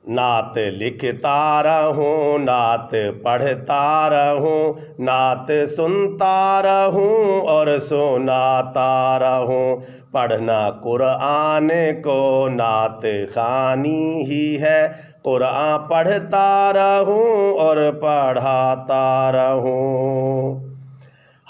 نعت لکھتا رہوں، نعت پڑھتا رہوں، نعت سنتا رہوں اور سناتا رہوں۔ پڑھنا قرآن کو نعت خوانی ہی ہے، قرآن پڑھتا رہوں اور پڑھاتا رہوں۔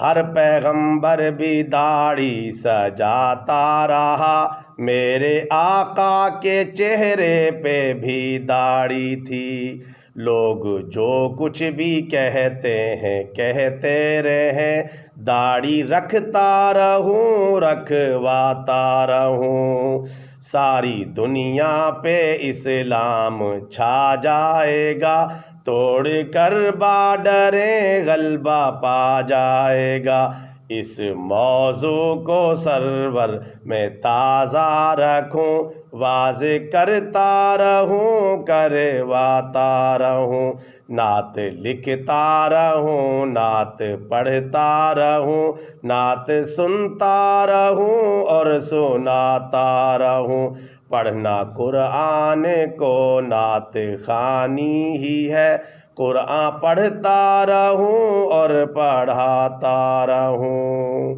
ہر پیغمبر بھی داڑھی سجاتا رہا، میرے آقا کے چہرے پہ بھی داڑھی تھی۔ لوگ جو کچھ بھی کہتے ہیں کہتے رہیں، داڑھی رکھتا رہوں رکھواتا رہوں۔ ساری دنیا پہ اسلام چھا جائے گا، توڑ کر بارڈریں غلبہ پا جائے گا۔ اس موضوع کو سرور میں تازہ رکھوں، واضح کرتا رہوں کرواتا رہوں۔ نعت لکھتا رہوں، نعت پڑھتا رہوں، نعت سنتا رہوں اور سناتا رہوں۔ پڑھنا قرآن کو نعت خوانی ہی ہے، قرآن پڑھتا رہوں اور پڑھاتا رہوں۔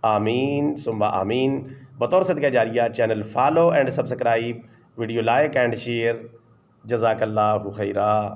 آمین ثم آمین۔ بطور صدقہ جاریہ channel follow and subscribe, video like and share. جزاک اللہ خیرہ۔